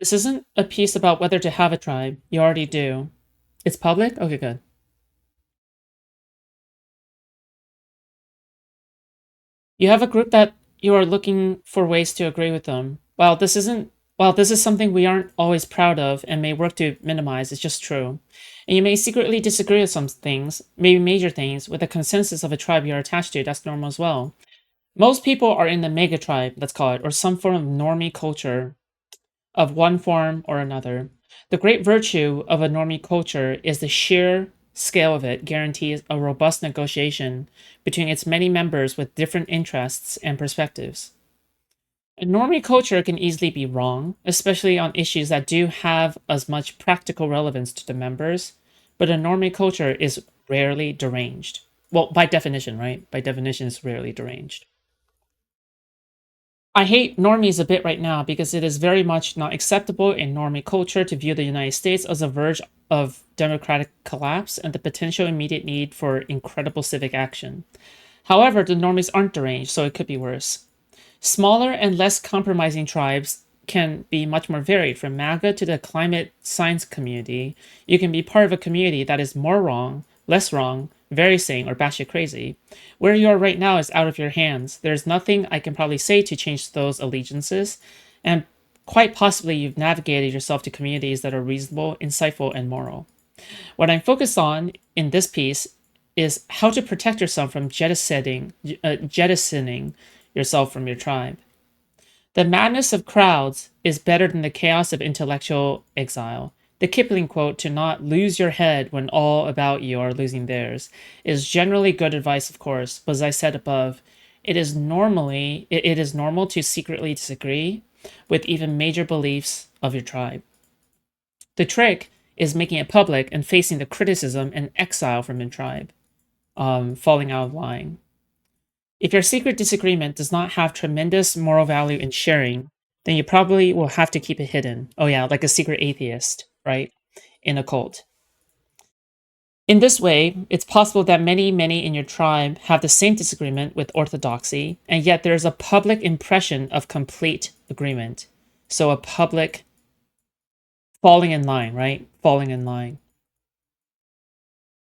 This isn't a piece about whether to have a tribe. You already do. It's public? Okay, good. You have a group that you are looking for ways to agree with them. While this is something we aren't always proud of and may work to minimize, it's just true. And you may secretly disagree with some things, maybe major things, with the consensus of a tribe you're attached to. That's normal as well. Most people are in the mega tribe, let's call it, or some form of normie culture of one form or another. The great virtue of a normie culture is the sheer scale of it guarantees a robust negotiation between its many members with different interests and perspectives. A normie culture can easily be wrong, especially on issues that do have as much practical relevance to the members, but a normie culture is rarely deranged. Well, by definition, right? By definition, it's rarely deranged. I hate normies a bit right now because it is very much not acceptable in normie culture to view the United States as a verge of democratic collapse and the potential immediate need for incredible civic action. However, the normies aren't deranged, so it could be worse. Smaller and less compromising tribes can be much more varied. From MAGA to the climate science community, you can be part of a community that is more wrong, less wrong, very sane, or batshit crazy. Where you are right now is out of your hands. There's nothing I can probably say to change those allegiances, and quite possibly you've navigated yourself to communities that are reasonable, insightful, and moral. What I'm focused on in this piece is how to protect yourself from jettisoning yourself from your tribe. The madness of crowds is better than the chaos of intellectual exile. The Kipling quote, to not lose your head when all about you are losing theirs, is generally good advice, of course, but as I said above, it is normal to secretly disagree with even major beliefs of your tribe. The trick is making it public and facing the criticism and exile from your tribe, falling out of line. If your secret disagreement does not have tremendous moral value in sharing, then you probably will have to keep it hidden. Oh, yeah, like a secret atheist, right? In a cult. In this way, it's possible that many in your tribe have the same disagreement with orthodoxy, and yet there is a public impression of complete agreement. So a public falling in line, right? Falling in line.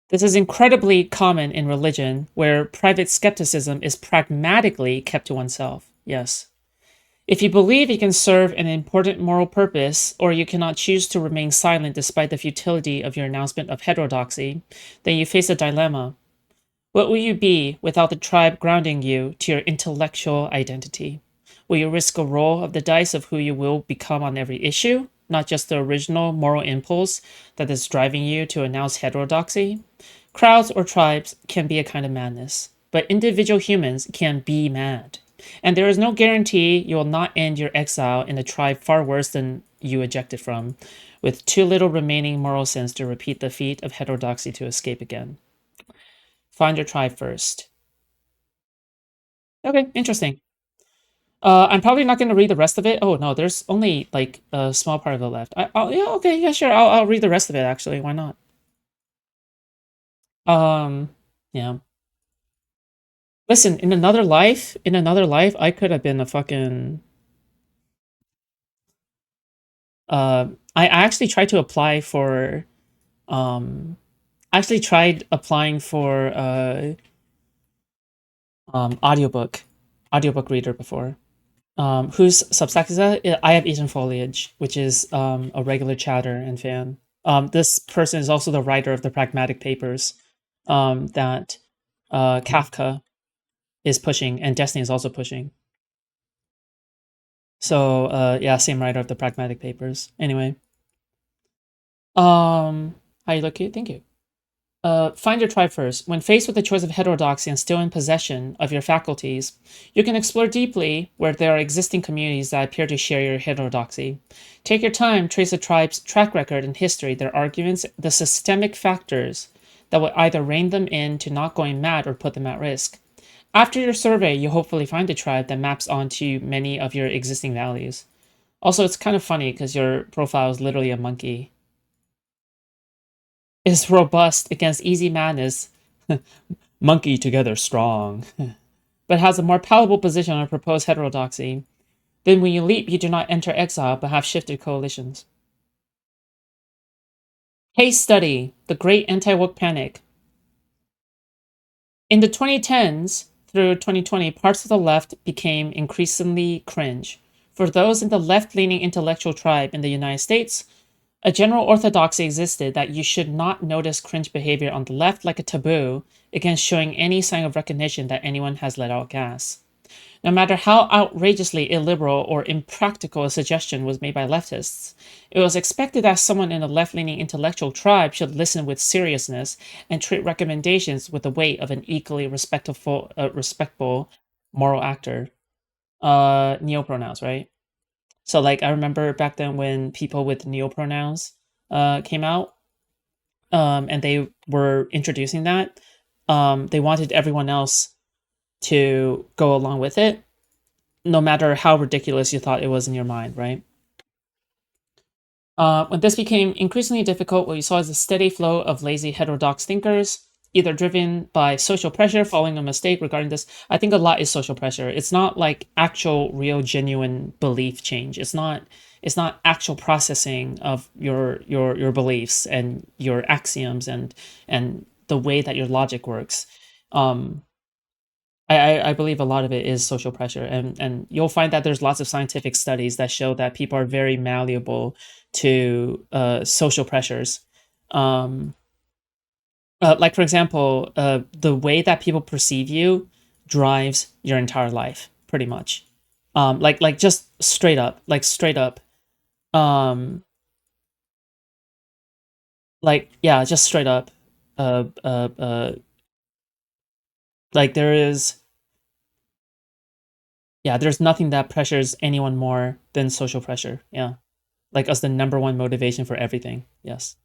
This is incredibly common in religion, where private skepticism is pragmatically kept to oneself. Yes. If you believe you can serve an important moral purpose, or you cannot choose to remain silent despite the futility of your announcement of heterodoxy, then you face a dilemma. What will you be without the tribe grounding you to your intellectual identity? Will you risk a roll of the dice of who you will become on every issue, not just the original moral impulse that is driving you to announce heterodoxy? Crowds or tribes can be a kind of madness, but individual humans can be mad. And there is no guarantee you will not end your exile in a tribe far worse than you ejected from, with too little remaining moral sense to repeat the feat of heterodoxy to escape again. Find your tribe first. Okay, interesting. I'm probably not going to read the rest of it. Oh no, there's only like a small part of it left. Yeah, okay, yeah, sure. I'll read the rest of it. Actually, why not? Yeah. Listen, in another life, I could have been a fucking. I actually tried to apply for. I actually tried applying for audiobook, audiobook reader before. Whose Substack is that? I have eaten foliage, which is a regular chatter and fan. This person is also the writer of the Pragmatic Papers that Kafka is pushing, and Destiny is also pushing. So yeah, same writer of the Pragmatic Papers. Anyway, how you looking? Thank you. Find your tribe first. When faced with the choice of heterodoxy and still in possession of your faculties, you can explore deeply where there are existing communities that appear to share your heterodoxy. Take your time, trace a tribe's track record and history, their arguments, the systemic factors that will either rein them in to not going mad or put them at risk. After your survey, you hopefully find a tribe that maps onto many of your existing values. Also, it's kind of funny because your profile is literally a monkey. Is robust against easy madness, monkey together strong, but has a more palatable position on proposed heterodoxy. Then when you leap, you do not enter exile, but have shifted coalitions. Case study: the Great Anti-Woke Panic. In the 2010s through 2020, parts of the left became increasingly cringe. For those in the left-leaning intellectual tribe in the United States, a general orthodoxy existed that you should not notice cringe behavior on the left like a taboo against showing any sign of recognition that anyone has let out gas. No matter how outrageously illiberal or impractical a suggestion was made by leftists, it was expected that someone in a left leaning intellectual tribe should listen with seriousness and treat recommendations with the weight of an equally respectable moral actor. Neopronouns, right? So, like, I remember back then when people with neopronouns came out, and they were introducing that, they wanted everyone else to go along with it, no matter how ridiculous you thought it was in your mind, right? When this became increasingly difficult, what you saw is a steady flow of lazy heterodox thinkers, either driven by social pressure following a mistake regarding this. I think a lot is social pressure. It's not like actual, real, genuine belief change. It's not actual processing of your beliefs and your axioms and the way that your logic works. Um, I believe a lot of it is social pressure, and you'll find that there's lots of scientific studies that show that people are very malleable to social pressures. Um, like for example, the way that people perceive you drives your entire life, pretty much. Like just straight up. Um, like yeah, just straight up. Uh, uh, uh, like there is yeah, there's nothing that pressures anyone more than social pressure. Yeah. Like as the number one motivation for everything. Yes.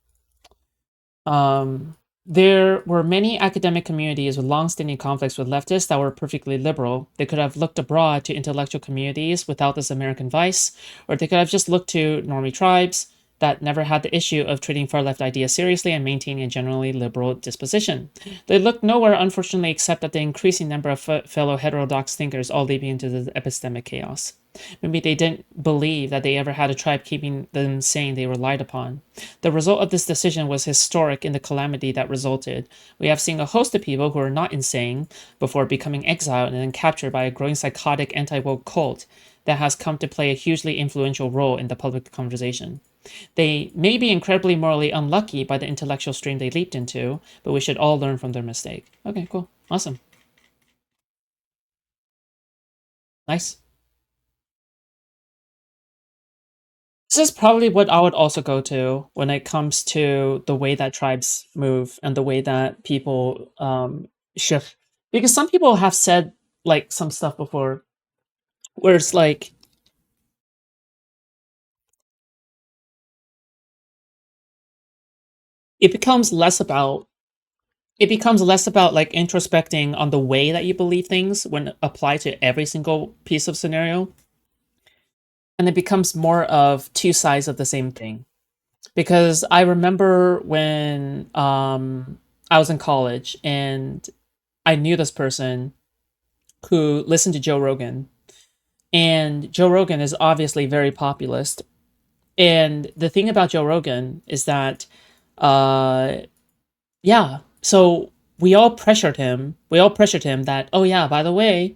Um, there were many academic communities with long-standing conflicts with leftists that were perfectly liberal. They could have looked abroad to intellectual communities without this American vice, or they could have just looked to normie tribes that never had the issue of treating far-left ideas seriously and maintaining a generally liberal disposition. They looked nowhere, unfortunately, except at the increasing number of fellow heterodox thinkers all leaping into the epistemic chaos. Maybe they didn't believe that they ever had a tribe keeping them sane they relied upon. The result of this decision was historic in the calamity that resulted. We have seen a host of people who are not insane before becoming exiled and then captured by a growing psychotic anti-woke cult that has come to play a hugely influential role in the public conversation. They may be incredibly morally unlucky by the intellectual stream they leaped into, but we should all learn from their mistake. Okay, cool. Awesome. Nice. This is probably what I would also go to when it comes to the way that tribes move and the way that people shift. Because some people have said like some stuff before where it's like it becomes less about it becomes less about like introspecting on the way that you believe things when applied to every single piece of scenario, and it becomes more of two sides of the same thing. Because I remember when I was in college and I knew this person who listened to Joe Rogan, and Joe Rogan is obviously very populist. And the thing about Joe Rogan is that, uh, yeah, so we all pressured him. We all pressured him that, oh yeah, by the way,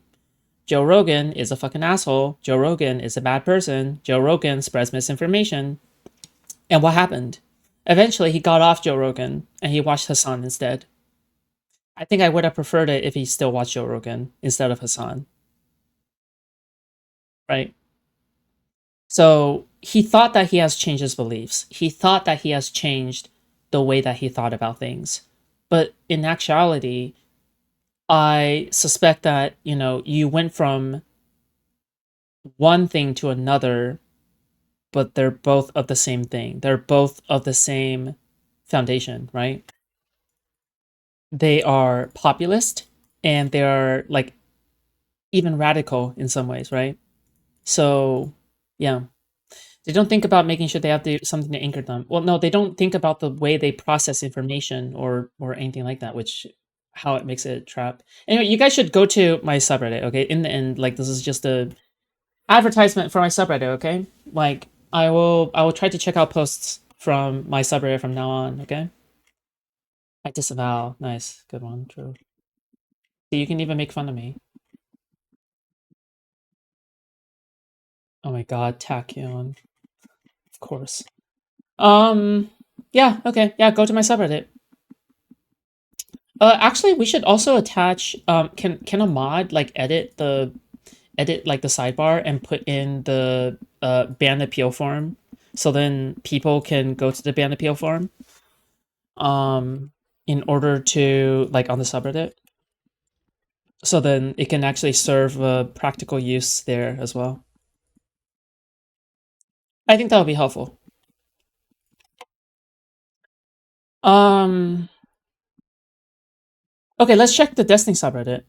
Joe Rogan is a fucking asshole. Joe Rogan is a bad person. Joe Rogan spreads misinformation. And what happened? Eventually, he got off Joe Rogan and he watched Hassan instead. I think I would have preferred it if he still watched Joe Rogan instead of Hassan, right? So he thought that he has changed his beliefs. He thought that he has changed the way that he thought about things. But in actuality, I suspect that, you went from one thing to another, but they're both of the same thing. They're both of the same foundation, right? They are populist and they are like even radical in some ways, right? So, yeah. They don't think about making sure they have something to anchor them. Well, no, they don't think about the way they process information or anything like that, which how it makes it a trap. Anyway, you guys should go to my subreddit, okay? In the end, like this is just a advertisement for my subreddit, okay? Like I will try to check out posts from my subreddit from now on, okay? I disavow. Nice. Good one. True. See, you can even make fun of me. Oh my god, Tachyon. Of course. Um yeah, okay. Yeah, go to my subreddit. Actually, we should also attach can a mod like edit like the sidebar and put in the ban appeal form so then people can go to the ban appeal form um in order to like on the subreddit, so then it can actually serve a practical use there as well. I think that would be helpful. um okay, let's check the Destiny subreddit.